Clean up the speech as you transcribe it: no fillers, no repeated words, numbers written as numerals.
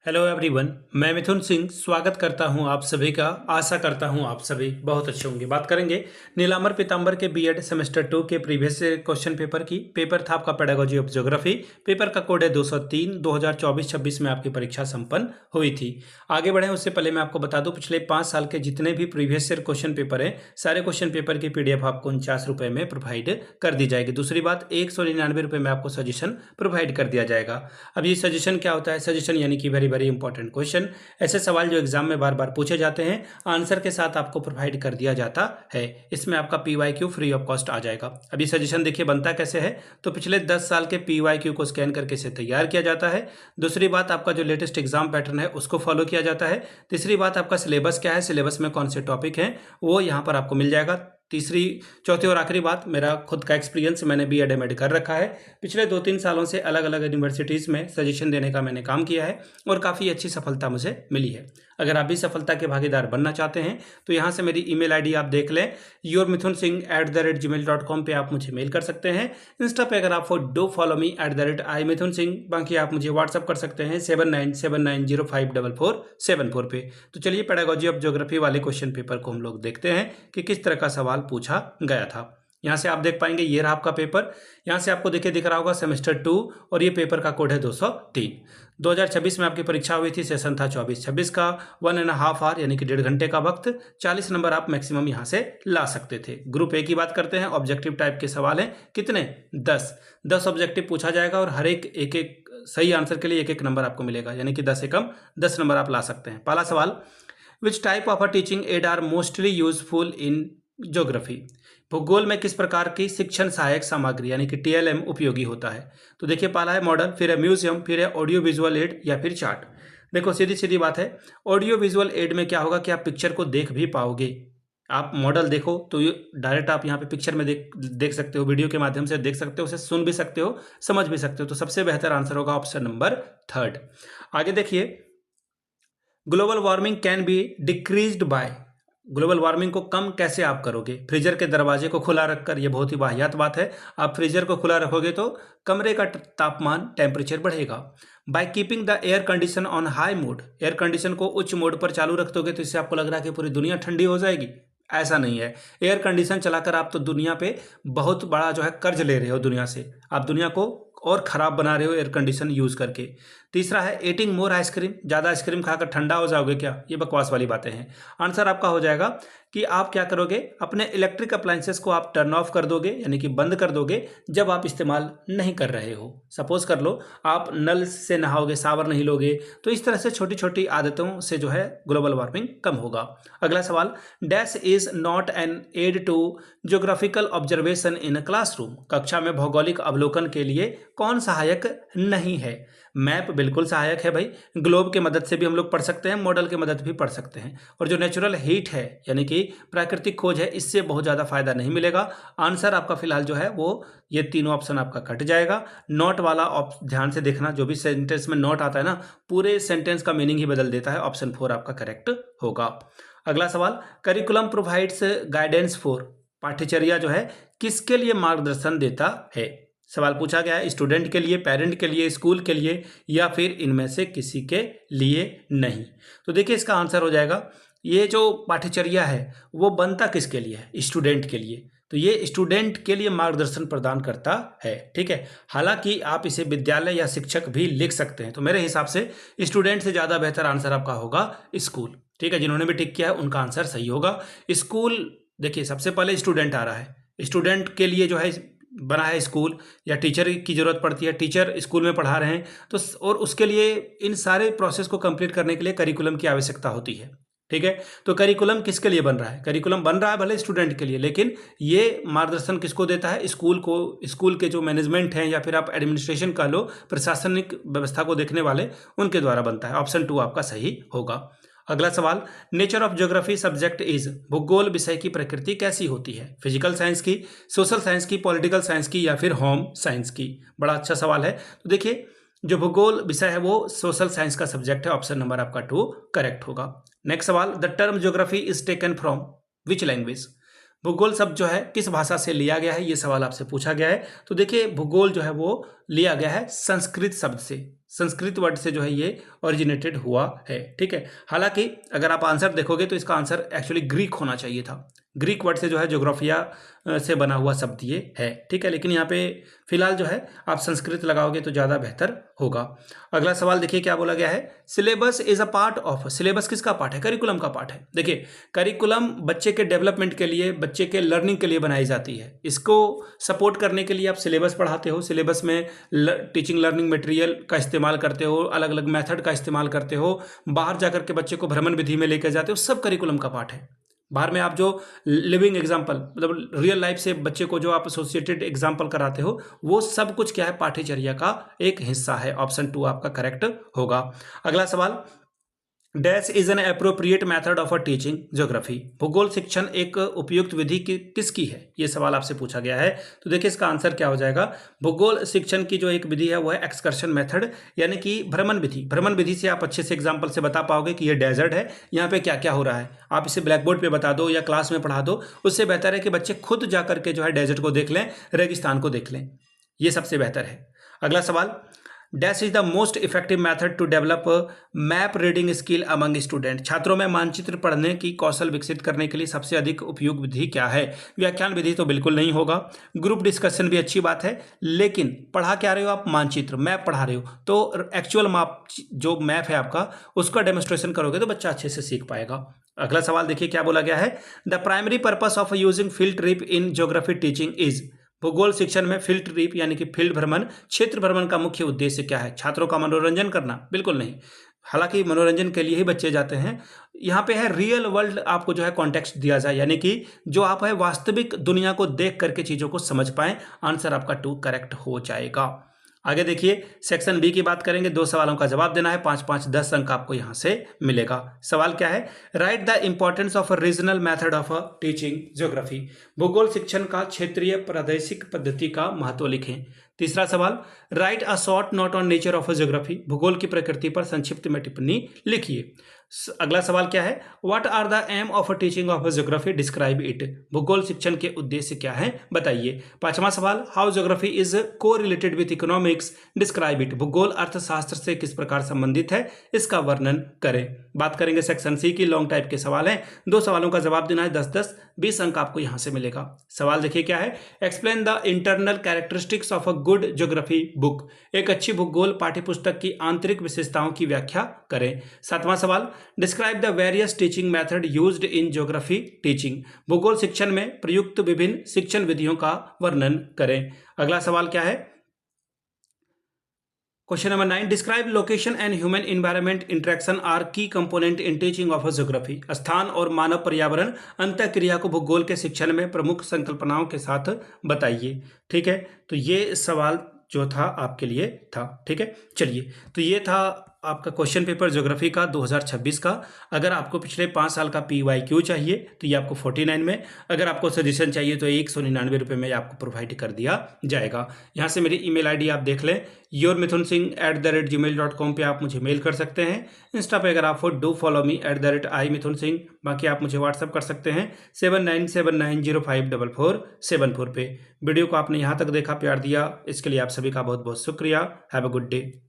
Hello everyone, मैं मिथुन सिंह स्वागत करता हूं आप सभी का। आशा करता हूं आप सभी बहुत अच्छे होंगे। बात करेंगे नीलांबर पीतांबर के बीएड सेमेस्टर 2 के प्रीवियस क्वेश्चन पेपर की। पेपर था आपका पेडागोजी ऑफ ज्योग्राफी। पेपर का कोड है 203। 2024-26 में आपकी परीक्षा संपन्न हुई थी। आगे बढ़े उससे पहले मैं आपको बता दूं, पिछले 5 साल के जितने भी प्रीवियस क्वेश्चन पेपर हैं, सारे क्वेश्चन पेपर की पीडीएफ आपको 49 रुपये में प्रोवाइड कर दी जाएगी। दूसरी बात, 199 रुपये में आपको सजेशन प्रोवाइड कर दिया जाएगा। अब ये सजेशन क्या होता है? सजेशन यानी कि वेरी इंपॉर्टेंट क्वेश्चन, ऐसे सवाल जो एग्जाम में बार बार पूछे जाते हैं, आंसर के साथ आपको प्रोवाइड कर दिया जाता है। इसमें आपका पीवाईक्यू फ्री ऑफ कॉस्ट आ जाएगा। अभी सजेशन देखिए बनता कैसे है, तो पिछले 10 साल के पीवाईक्यू को स्कैन करके इसे तैयार किया जाता है। दूसरी बात, आपका जो लेटेस्ट एग्जाम पैटर्न है उसको फॉलो किया जाता है। तीसरी बात, आपका सिलेबस क्या है, सिलेबस में कौन से टॉपिक हैं, वो यहाँ पर आपको मिल जाएगा। चौथी और आखिरी बात, मेरा खुद का एक्सपीरियंस, मैंने बीएड एमएड कर रखा है। पिछले 2-3 सालों से अलग अलग यूनिवर्सिटीज़ में सजेशन देने का मैंने काम किया है और काफ़ी अच्छी सफलता मुझे मिली है। अगर आप भी सफलता के भागीदार बनना चाहते हैं तो यहाँ से मेरी ईमेल आईडी आप देख लें, yourmithunsingh@gmail.com पे आप मुझे मेल कर सकते हैं। इंस्टा पे अगर आप डू फॉलो मी @imithunsingh। बाकी आप मुझे व्हाट्सअप कर सकते हैं 7979054474 पे। तो चलिए पेडागोजी ऑफ ज्योग्राफी वाले क्वेश्चन पेपर को हम लोग देखते हैं कि किस तरह का सवाल पूछा गया था। यहाँ से आप देख पाएंगे, ये रहा आपका पेपर। यहाँ से आपको देखिए दिख रहा होगा सेमेस्टर 2 और ये पेपर का कोड है 203। 2026 में आपकी परीक्षा हुई थी, सेशन था 24-26 का। 1.5 आवर यानी कि 1.5 घंटे का वक्त, 40 नंबर आप मैक्सिमम यहाँ से ला सकते थे। ग्रुप ए की बात करते हैं, ऑब्जेक्टिव टाइप के सवाल हैं। कितने? 10 ऑब्जेक्टिव पूछा जाएगा और हर एक सही आंसर के लिए एक नंबर आपको मिलेगा, यानी कि 10 एकम 10 नंबर आप ला सकते हैं। पहला सवाल, which type of a teaching aid are mostly useful in geography? भूगोल में किस प्रकार की शिक्षण सहायक सामग्री यानी कि टीएलएम उपयोगी होता है? तो देखिए, पहला है मॉडल, फिर है म्यूजियम, फिर है ऑडियो विजुअल एड या फिर चार्ट। देखो सीधी सीधी बात है, ऑडियो विजुअल एड में क्या होगा कि आप पिक्चर को देख भी पाओगे। आप मॉडल देखो तो ये डायरेक्ट आप यहाँ पे पिक्चर में देख सकते हो, वीडियो के माध्यम से देख सकते हो, उसे सुन भी सकते हो, समझ भी सकते हो। तो सबसे बेहतर आंसर होगा ऑप्शन नंबर 3। आगे देखिए, global warming can be decreased bye. Global warming को कम कैसे आप करोगे? फ्रीजर के दरवाजे को खुला रखकर। यह बहुत ही वाहियात बात है। आप फ्रीजर को खुला रखोगे तो कमरे का तापमान, टेम्परेचर बढ़ेगा। By keeping the air condition on high mode. Air condition को उच्च मोड पर चालू रख दोगे तो इससे आपको लग रहा है कि पूरी दुनिया ठंडी हो जाएगी। ऐसा नहीं है। एयर कंडीशन चलाकर आप तो दुनिया पे बहुत बड़ा जो है कर्ज ले रहे हो दुनिया से। आप दुनिया को और ख़राब बना रहे हो एयर कंडीशन यूज़ करके। तीसरा है ईटिंग मोर आइसक्रीम। ज़्यादा आइसक्रीम खाकर ठंडा हो जाओगे क्या? ये बकवास वाली बातें हैं। आंसर आपका हो जाएगा कि आप क्या करोगे, अपने इलेक्ट्रिक अप्लायंसेस को आप टर्न ऑफ कर दोगे, यानी कि बंद कर दोगे जब आप इस्तेमाल नहीं कर रहे हो। सपोज कर लो आप नल से नहाओगे, शावर नहीं लोगे, तो इस तरह से छोटी छोटी आदतों से जो है ग्लोबल वार्मिंग कम होगा। अगला सवाल, dash is not an aid to geographical observation in classroom. कक्षा में भौगोलिक अवलोकन के लिए कौन सहायक नहीं है? मैप बिल्कुल सहायक है भाई। ग्लोब के मदद से भी हम लोग पढ़ सकते हैं, मॉडल के मदद भी पढ़ सकते हैं। और जो नेचुरल हीट है यानी कि प्राकृतिक खोज है, इससे बहुत ज़्यादा फायदा नहीं मिलेगा। आंसर आपका फिलहाल जो है वो ये तीनों ऑप्शन आपका कट जाएगा। नॉट वाला ध्यान से देखना, जो भी सेंटेंस में नॉट आता है ना, पूरे सेंटेंस का मीनिंग ही बदल देता है। ऑप्शन 4 आपका करेक्ट होगा। अगला सवाल, करिकुलम प्रोवाइड्स गाइडेंस फॉर। पाठ्यचर्या जो है किसके लिए मार्गदर्शन देता है? सवाल पूछा गया है स्टूडेंट के लिए, पेरेंट के लिए, स्कूल के लिए, या फिर इनमें से किसी के लिए नहीं। तो देखिए इसका आंसर हो जाएगा, ये जो पाठ्यचर्या है वो बनता किसके लिए है? स्टूडेंट के लिए। तो ये स्टूडेंट के लिए मार्गदर्शन प्रदान करता है। ठीक है, हालांकि आप इसे विद्यालय या शिक्षक भी लिख सकते हैं। तो मेरे हिसाब से स्टूडेंट से ज़्यादा बेहतर आंसर आपका होगा स्कूल। ठीक है, जिन्होंने भी टिक किया है उनका आंसर सही होगा स्कूल। देखिए सबसे पहले स्टूडेंट आ रहा है, स्टूडेंट के लिए जो है बना है स्कूल, या टीचर की ज़रूरत पड़ती है, टीचर स्कूल में पढ़ा रहे हैं तो, और उसके लिए इन सारे प्रोसेस को कंप्लीट करने के लिए करिकुलम की आवश्यकता होती है। ठीक है, तो करिकुलम किसके लिए बन रहा है? करिकुलम बन रहा है भले स्टूडेंट के लिए, लेकिन ये मार्गदर्शन किसको देता है? स्कूल को। स्कूल के जो मैनेजमेंट हैं या फिर आप एडमिनिस्ट्रेशन का लो, प्रशासनिक व्यवस्था को देखने वाले, उनके द्वारा बनता है। ऑप्शन 2 आपका सही होगा। अगला सवाल, nature of geography subject is. भूगोल विषय की प्रकृति कैसी होती है? फिजिकल साइंस की, सोशल साइंस की, पॉलिटिकल साइंस की, या फिर होम साइंस की? बड़ा अच्छा सवाल है। तो देखिए जो भूगोल विषय है वो सोशल साइंस का सब्जेक्ट है। ऑप्शन नंबर आपका 2 करेक्ट होगा। नेक्स्ट सवाल, the term geography is taken from which language. भूगोल शब्द जो है किस भाषा से लिया गया है? ये सवाल आपसे पूछा गया है। तो देखिए भूगोल जो है वो लिया गया है संस्कृत शब्द से। संस्कृत वर्ड से जो है ये ओरिजिनेटेड हुआ है। ठीक है, हालांकि अगर आप आंसर देखोगे तो इसका आंसर एक्चुअली ग्रीक होना चाहिए था। ग्रीक वर्ड से जो है ज्योग्राफिया से बना हुआ शब्द ये है। ठीक है, लेकिन यहाँ पे फिलहाल जो है आप संस्कृत लगाओगे तो ज़्यादा बेहतर होगा। अगला सवाल देखिए क्या बोला गया है, syllabus is a part of. Syllabus किसका पार्ट है? करिकुलम का पार्ट है। देखिए, करिकुलम बच्चे के डेवलपमेंट के लिए, बच्चे के लर्निंग के लिए बनाई जाती है। इसको सपोर्ट करने के लिए आप सिलेबस पढ़ाते हो, सिलेबस में टीचिंग लर्निंग मटेरियल का इस्तेमाल करते हो, अलग अलग मेथड का इस्तेमाल करते हो, बाहर जाकर के बच्चे को भ्रमण विधि में लेकर जाते हो, सब करिकुलम का पार्ट है। बाहर में आप जो लिविंग एग्जाम्पल, मतलब रियल लाइफ से बच्चे को जो आप एसोसिएटेड एग्जाम्पल कराते हो, वो सब कुछ क्या है? पाठ्यचर्या का एक हिस्सा है। ऑप्शन 2 आपका करेक्ट होगा। अगला सवाल, dash is an appropriate method of a teaching geography. भूगोल शिक्षण एक उपयुक्त विधि किसकी है? ये सवाल आपसे पूछा गया है। तो देखिए इसका आंसर क्या हो जाएगा, भूगोल शिक्षण की जो एक विधि है वो है एक्सकर्शन मेथड, यानी कि भ्रमण विधि। भ्रमण विधि से आप अच्छे से एग्जाम्पल से बता पाओगे कि ये डेजर्ट है, यहाँ पे क्या क्या हो रहा है। आप इसे ब्लैक बोर्ड पे बता दो या क्लास में पढ़ा दो, उससे बेहतर है कि बच्चे खुद जा करके जो है डेजर्ट को देख लें, रेगिस्तान को देख लें, ये सबसे बेहतर है। अगला सवाल, dash is the most effective method to develop map reading skill among student. छात्रों में मानचित्र पढ़ने की कौशल विकसित करने के लिए सबसे अधिक उपयुक्त विधि क्या है? व्याख्यान विधि तो बिल्कुल नहीं होगा। ग्रुप डिस्कशन भी अच्छी बात है, लेकिन पढ़ा क्या रहे हो आप? मानचित्र, मैप पढ़ा रहे हो, तो एक्चुअल मैप जो मैप है आपका, उसका डेमोस्ट्रेशन करोगे तो बच्चा अच्छे से सीख पाएगा। अगला सवाल देखिए क्या बोला गया है, the primary purpose of using field trip in geography teaching is. भूगोल शिक्षण में फील्ड ट्रिप यानी कि फील्ड भ्रमण, क्षेत्र भ्रमण का मुख्य उद्देश्य क्या है? छात्रों का मनोरंजन करना? बिल्कुल नहीं। हालांकि मनोरंजन के लिए ही बच्चे जाते हैं। यहाँ पे है रियल वर्ल्ड, आपको जो है कॉन्टेक्स्ट दिया जाए, यानी कि जो आप है वास्तविक दुनिया को देख करके चीज़ों को समझ पाएं। आंसर आपका 2 करेक्ट हो जाएगा। आगे देखिए सेक्शन बी की बात करेंगे। 2 सवालों का जवाब देना है, 5-5 10 अंक आपको यहां से मिलेगा। सवाल क्या है, right the importance of a regional method of a teaching geography. भूगोल शिक्षण का क्षेत्रीय प्रादेशिक पद्धति का महत्व लिखें। तीसरा सवाल, right a short note on nature of a geography. भूगोल की प्रकृति पर संक्षिप्त में टिप्पणी लिखिए। अगला सवाल क्या है, what are the aim of teaching of geography, describe it. भूगोल शिक्षण के उद्देश्य क्या है, बताइए। पांचवा सवाल, how geography is correlated with economics, describe it. भूगोल अर्थशास्त्र से किस प्रकार संबंधित है, इसका वर्णन करें। बात करेंगे सेक्शन सी की, लॉन्ग टाइप के सवाल हैं। 2 सवालों का जवाब देना है, 10-10 20 अंक आपको यहां से मिलेगा। सवाल देखिए क्या है, explain the internal characteristics of a good geography book. एक अच्छी भूगोल पाठ्यपुस्तक की आंतरिक विशेषताओं की व्याख्या करें। 7वां सवाल, describe the various teaching method used in geography teaching. भूगोल शिक्षण में प्रयुक्त विभिन्न शिक्षण विधियों का वर्णन करें। अगला सवाल क्या है, question number 9, describe location and human environment interaction are key component in teaching of geography. स्थान और मानव पर्यावरण अंतःक्रिया को भूगोल के शिक्षण में प्रमुख संकल्पनाओं के साथ बताइए। ठीक है, तो ये सवाल जो था आपके लिए था। ठीक है, चलिए, तो ये था आपका क्वेश्चन पेपर ज्योग्राफी का 2026 का। अगर आपको पिछले 5 साल का PYQ चाहिए तो ये आपको 49 में, अगर आपको सजेशन चाहिए तो 199 रुपये में आपको प्रोवाइड कर दिया जाएगा। यहाँ से मेरी email ID आप देख लें, yourmithunsingh@gmail.com पे आप मुझे मेल कर सकते हैं। इंस्टा पे अगर आप हो डू फॉलो मी @imithunsingh। बाकी आप मुझे व्हाट्सअप कर सकते हैं 7979054474 पे। वीडियो को आपने यहाँ तक देखा, प्यार दिया, इसके लिए आप सभी का बहुत बहुत शुक्रिया। Have a good day.